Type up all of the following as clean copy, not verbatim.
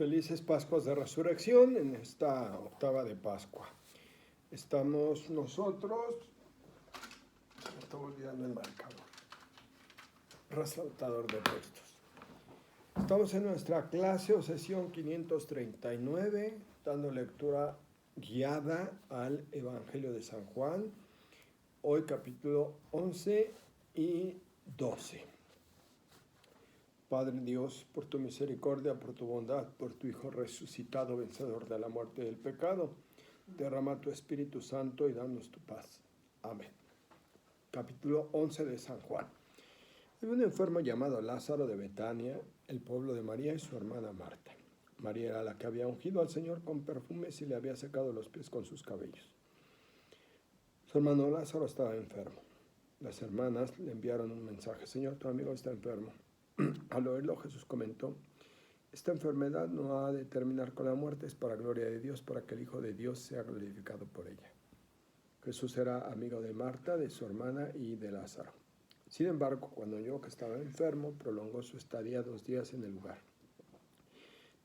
Felices Pascuas de Resurrección en esta octava de Pascua. Estamos nosotros, me estoy olvidando el marcador, resaltador de textos. Estamos en nuestra clase o sesión 539, dando lectura guiada al Evangelio de San Juan, hoy capítulo 11 y 12. Padre Dios, por tu misericordia, por tu bondad, por tu Hijo resucitado, vencedor de la muerte y del pecado, derrama tu Espíritu Santo y danos tu paz. Amén. Capítulo 11 de San Juan. Había un enfermo llamado Lázaro de Betania, el pueblo de María y su hermana Marta. María era la que había ungido al Señor con perfumes y le había secado los pies con sus cabellos. Su hermano Lázaro estaba enfermo. Las hermanas le enviaron un mensaje: Señor, tu amigo está enfermo. Al oírlo, Jesús comentó: esta enfermedad no ha de terminar con la muerte, es para gloria de Dios, para que el Hijo de Dios sea glorificado por ella. Jesús era amigo de Marta, de su hermana y de Lázaro. Sin embargo, cuando oyó que estaba enfermo, prolongó su estadía 2 días en el lugar.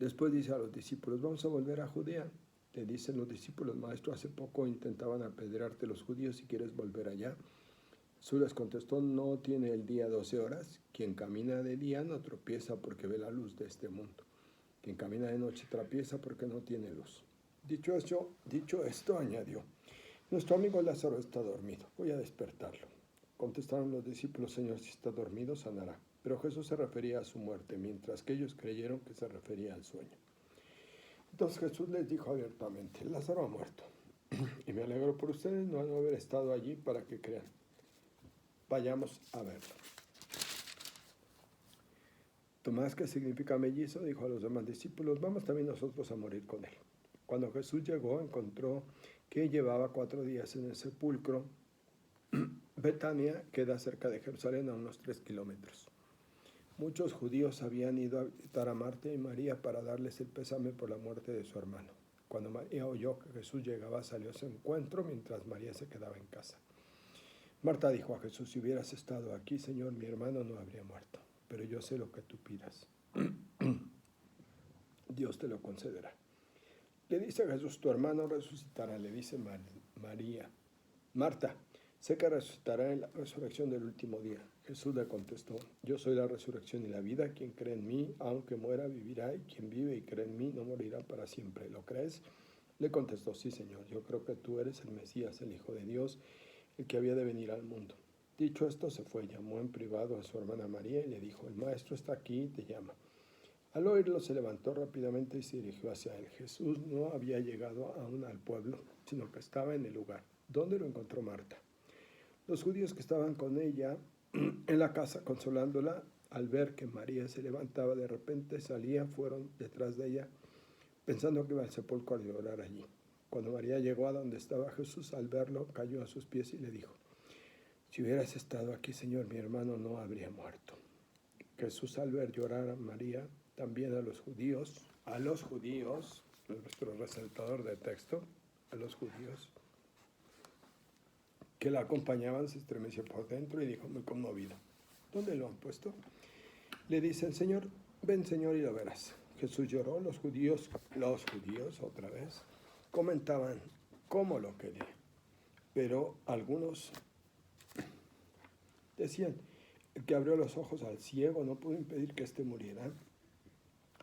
Después dice a los discípulos: vamos a volver a Judea. Le dicen los discípulos: Maestro, hace poco intentaban apedrearte los judíos, si quieres volver allá. Jesús les contestó: ¿no tiene el día 12 horas? Quien camina de día no tropieza porque ve la luz de este mundo. Quien camina de noche tropieza porque no tiene luz. Dicho esto, añadió: nuestro amigo Lázaro está dormido, voy a despertarlo. Contestaron los discípulos: Señor, si está dormido, sanará. Pero Jesús se refería a su muerte, mientras que ellos creyeron que se refería al sueño. Entonces Jesús les dijo abiertamente: Lázaro ha muerto, y me alegro por ustedes no haber estado allí para que crean. Vayamos a verlo. Tomás, que significa mellizo, dijo a los demás discípulos: vamos también nosotros a morir con él. Cuando Jesús llegó, encontró que llevaba 4 días en el sepulcro. Betania queda cerca de Jerusalén, a unos 3 kilómetros. Muchos judíos habían ido a visitar a Marta y María para darles el pésame por la muerte de su hermano. Cuando María oyó que Jesús llegaba, salió a su encuentro, mientras María se quedaba en casa. Marta dijo a Jesús: si hubieras estado aquí, Señor, mi hermano no habría muerto. Pero yo sé lo que tú pidas. Dios te lo concederá. Le dice a Jesús: tu hermano resucitará. Le dice María: Marta, sé que resucitará en la resurrección del último día. Jesús le contestó: yo soy la resurrección y la vida. Quien cree en mí, aunque muera, vivirá. Y quien vive y cree en mí, no morirá para siempre. ¿Lo crees? Le contestó: sí, Señor. Yo creo que tú eres el Mesías, el Hijo de Dios, el que había de venir al mundo. Dicho esto, se fue, llamó en privado a su hermana María y le dijo: el maestro está aquí y te llama. Al oírlo, se levantó rápidamente y se dirigió hacia él. Jesús no había llegado aún al pueblo, sino que estaba en el lugar. ¿Dónde lo encontró Marta? Los judíos que estaban con ella en la casa consolándola, al ver que María se levantaba de repente, fueron detrás de ella, pensando que iba al sepulcro a llorar allí. Cuando María llegó a donde estaba Jesús, al verlo, cayó a sus pies y le dijo: si hubieras estado aquí, Señor, mi hermano no habría muerto. Jesús, al ver llorar a María, también a los judíos, nuestro resaltador de texto, a los judíos que la acompañaban, se estremeció por dentro y dijo muy conmovido: ¿dónde lo han puesto? Le dicen: Señor, ven, Señor, y lo verás. Jesús lloró. Los judíos otra vez, comentaban cómo lo quería. Pero algunos decían: el que abrió los ojos al ciego no pudo impedir que éste muriera.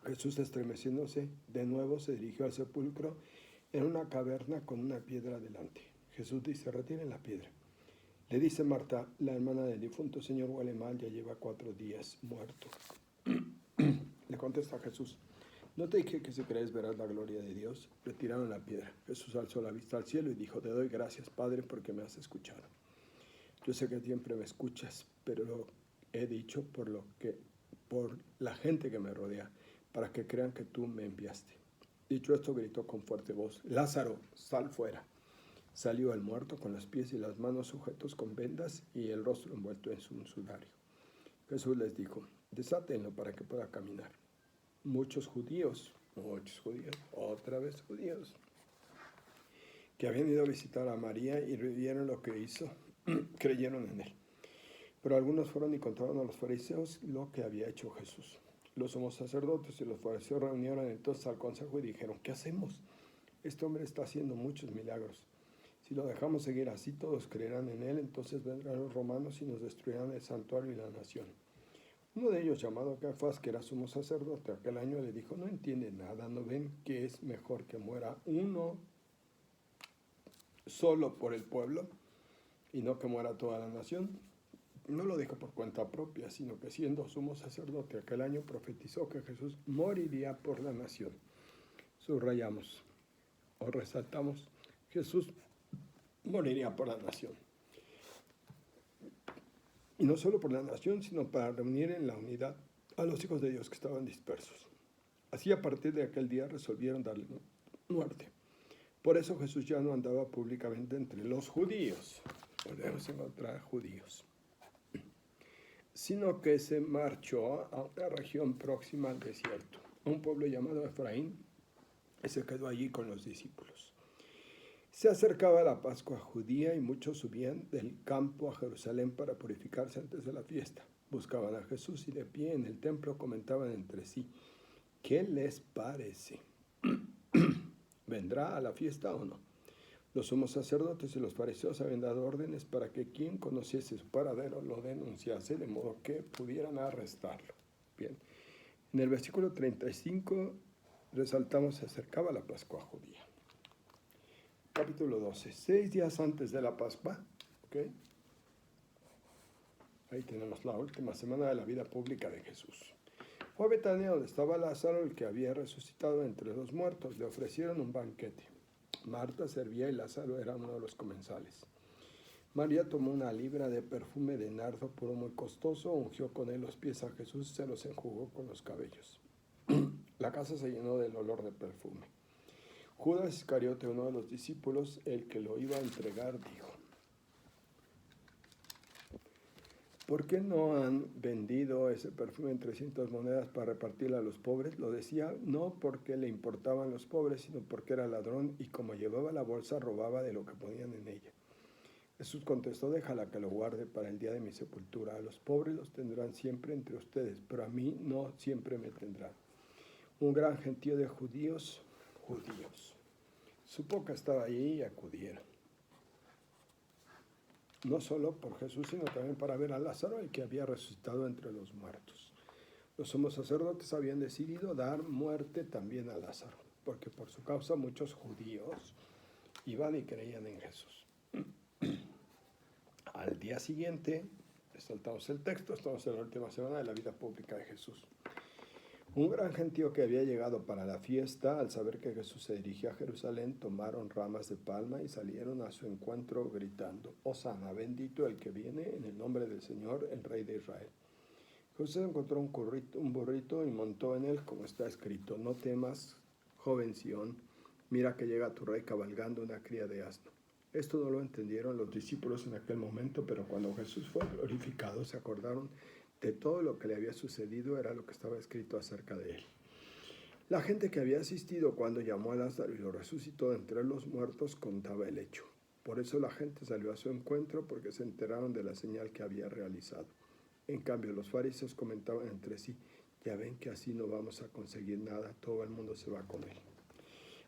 Jesús, estremeciéndose, de nuevo se dirigió al sepulcro, en una caverna con una piedra delante. Jesús dice: retiren la piedra. Le dice Marta, la hermana del difunto: Señor, huele mal, ya lleva 4 días muerto. Le contesta Jesús: ¿no te dije que si crees verás la gloria de Dios? Retiraron la piedra. Jesús alzó la vista al cielo y dijo: te doy gracias, Padre, porque me has escuchado. Yo sé que siempre me escuchas, pero lo he dicho por la gente que me rodea, para que crean que tú me enviaste. Dicho esto, gritó con fuerte voz: Lázaro, sal fuera. Salió el muerto, con los pies y las manos sujetos con vendas y el rostro envuelto en un sudario. Jesús les dijo: desátenlo para que pueda caminar. Muchos judíos, otra vez judíos, que habían ido a visitar a María y vieron lo que hizo, creyeron en él. Pero algunos fueron y contaron a los fariseos lo que había hecho Jesús. Los sumos sacerdotes y los fariseos reunieron entonces al consejo y dijeron: ¿qué hacemos? Este hombre está haciendo muchos milagros. Si lo dejamos seguir así, todos creerán en él. Entonces vendrán los romanos y nos destruirán el santuario y la nación. Uno de ellos, llamado Caifás, que era sumo sacerdote aquel año, le dijo: ¿no entienden nada? ¿No ven que es mejor que muera uno solo por el pueblo y no que muera toda la nación? No lo dijo por cuenta propia, sino que siendo sumo sacerdote aquel año profetizó que Jesús moriría por la nación. Subrayamos o resaltamos: Jesús moriría por la nación. Y no solo por la nación, sino para reunir en la unidad a los hijos de Dios que estaban dispersos. Así, a partir de aquel día resolvieron darle muerte. Por eso Jesús ya no andaba públicamente entre los judíos. Volvemos a encontrar judíos. Sino que se marchó a una región próxima al desierto, a un pueblo llamado Efraín, y se quedó allí con los discípulos. Se acercaba la Pascua judía y muchos subían del campo a Jerusalén para purificarse antes de la fiesta. Buscaban a Jesús y de pie en el templo comentaban entre sí: ¿qué les parece? ¿Vendrá a la fiesta o no? Los sumos sacerdotes y los fariseos habían dado órdenes para que quien conociese su paradero lo denunciase, de modo que pudieran arrestarlo. Bien, en el versículo 35 resaltamos: se acercaba la Pascua judía. Capítulo 12, 6 días antes de la Pascua, ¿okay? Ahí tenemos la última semana de la vida pública de Jesús. Fue a Betania, donde estaba Lázaro, el que había resucitado entre los muertos. Le ofrecieron un banquete. Marta servía y Lázaro era uno de los comensales. María tomó una libra de perfume de nardo puro muy costoso, ungió con él los pies a Jesús y se los enjugó con los cabellos. La casa se llenó del olor de perfume. Judas Iscariote, uno de los discípulos, el que lo iba a entregar, dijo: ¿por qué no han vendido ese perfume en 300 monedas para repartirlo a los pobres? Lo decía no porque le importaban los pobres, sino porque era ladrón y como llevaba la bolsa robaba de lo que ponían en ella. Jesús contestó: déjala que lo guarde para el día de mi sepultura. A los pobres los tendrán siempre entre ustedes, pero a mí no siempre me tendrán. Un gran gentío de judíos supo que estaba allí y acudieron. No solo por Jesús, sino también para ver a Lázaro, el que había resucitado entre los muertos. Los sumos sacerdotes habían decidido dar muerte también a Lázaro, porque por su causa muchos judíos iban y creían en Jesús. Al día siguiente, saltamos el texto, estamos en la última semana de la vida pública de Jesús. Un gran gentío que había llegado para la fiesta, al saber que Jesús se dirigía a Jerusalén, tomaron ramas de palma y salieron a su encuentro gritando: Hosana, bendito el que viene en el nombre del Señor, el Rey de Israel. Jesús encontró un burrito y montó en él, como está escrito: no temas, joven Sión, mira que llega tu rey cabalgando una cría de asno. Esto no lo entendieron los discípulos en aquel momento, pero cuando Jesús fue glorificado se acordaron de todo lo que le había sucedido, era lo que estaba escrito acerca de él. La gente que había asistido cuando llamó a Lázaro y lo resucitó de entre los muertos contaba el hecho. Por eso la gente salió a su encuentro, porque se enteraron de la señal que había realizado. En cambio, los fariseos comentaban entre sí: ya ven que así no vamos a conseguir nada, todo el mundo se va con él.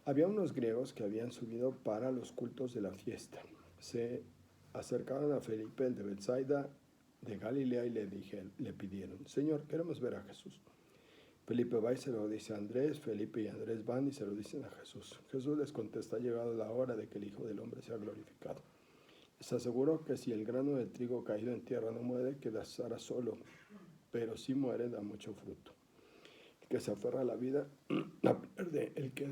Había unos griegos que habían subido para los cultos de la fiesta. Se acercaron a Felipe, el de Betsaida, de Galilea, y le pidieron: Señor, queremos ver a Jesús. Felipe va y se lo dice a Andrés. Felipe y Andrés van y se lo dicen a Jesús. Jesús les contesta: ha llegado la hora de que el Hijo del Hombre sea glorificado. Les aseguró que si el grano de trigo caído en tierra no muere, quedará solo, pero si muere, da mucho fruto. El que se aferra a la vida la pierde, el que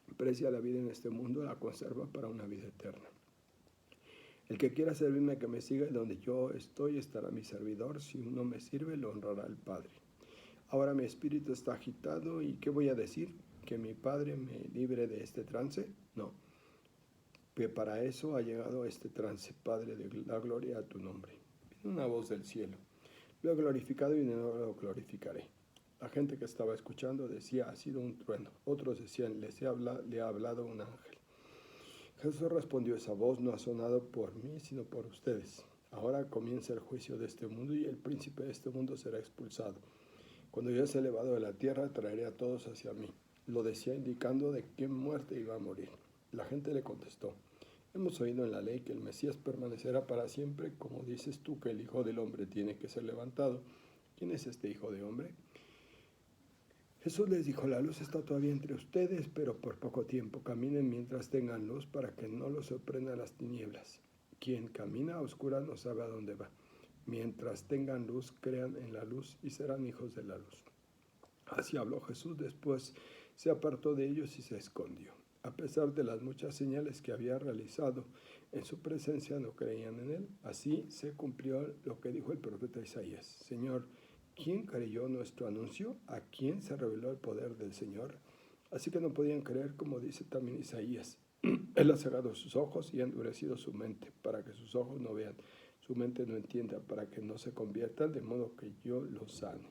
desprecia la vida en este mundo la conserva para una vida eterna. El que quiera servirme, que me siga, y donde yo estoy estará mi servidor. Si uno me sirve, lo honrará el Padre. Ahora mi espíritu está agitado, ¿y qué voy a decir? ¿Que mi Padre me libre de este trance? No, que para eso ha llegado este trance. Padre, de la gloria a tu nombre. Viene una voz del cielo: lo he glorificado y no lo glorificaré. La gente que estaba escuchando decía: ha sido un trueno. Otros decían: le ha hablado un ángel. Jesús respondió: esa voz no ha sonado por mí, sino por ustedes. Ahora comienza el juicio de este mundo y el príncipe de este mundo será expulsado. Cuando yo sea elevado de la tierra, traeré a todos hacia mí. Lo decía indicando de qué muerte iba a morir. La gente le contestó: hemos oído en la ley que el Mesías permanecerá para siempre. ¿Cómo dices tú que el Hijo del Hombre tiene que ser levantado? ¿Quién es este Hijo de Hombre? Jesús les dijo: la luz está todavía entre ustedes, pero por poco tiempo. Caminen mientras tengan luz, para que no los sorprendan las tinieblas. Quien camina a oscuras no sabe a dónde va. Mientras tengan luz, crean en la luz y serán hijos de la luz. Así habló Jesús. Después se apartó de ellos y se escondió. A pesar de las muchas señales que había realizado en su presencia, no creían en él. Así se cumplió lo que dijo el profeta Isaías: Señor, ¿quién creyó nuestro anuncio? ¿A quién se reveló el poder del Señor? Así que no podían creer, como dice también Isaías. Él ha cerrado sus ojos y ha endurecido su mente, para que sus ojos no vean, su mente no entienda, para que no se conviertan, de modo que yo los sane.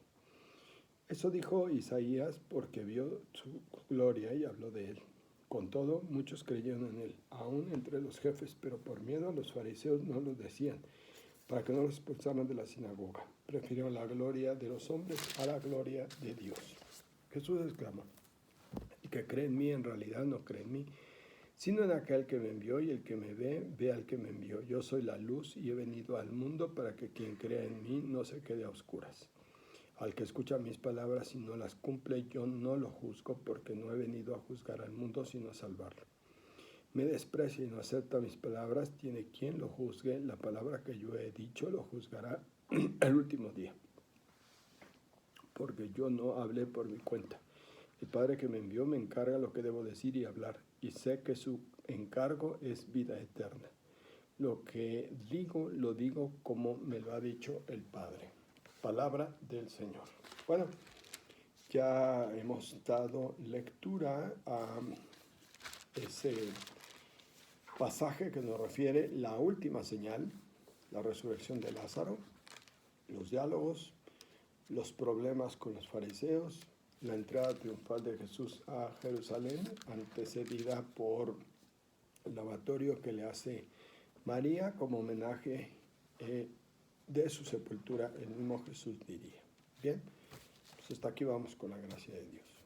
Eso dijo Isaías porque vio su gloria y habló de él. Con todo, muchos creyeron en él, aún entre los jefes, pero por miedo a los fariseos no lo decían, para que no los expulsaran de la sinagoga. Prefirieron la gloria de los hombres a la gloria de Dios. Jesús exclamó: el que cree en mí en realidad no cree en mí, sino en aquel que me envió, y el que me ve, ve al que me envió. Yo soy la luz y he venido al mundo para que quien crea en mí no se quede a oscuras. Al que escucha mis palabras y no las cumple, yo no lo juzgo, porque no he venido a juzgar al mundo, sino a salvarlo. Me desprecia y no acepta mis palabras, tiene quien lo juzgue. La palabra que yo he dicho lo juzgará el último día, porque yo no hablé por mi cuenta. El Padre que me envió me encarga lo que debo decir y hablar, y sé que su encargo es vida eterna. Lo que digo, lo digo como me lo ha dicho el Padre. Palabra del Señor. Bueno, ya hemos dado lectura a ese pasaje que nos refiere la última señal, la resurrección de Lázaro, los diálogos, los problemas con los fariseos, la entrada triunfal de Jesús a Jerusalén, antecedida por el lavatorio que le hace María como homenaje de su sepultura. El mismo Jesús diría. Bien, pues hasta aquí vamos con la gracia de Dios.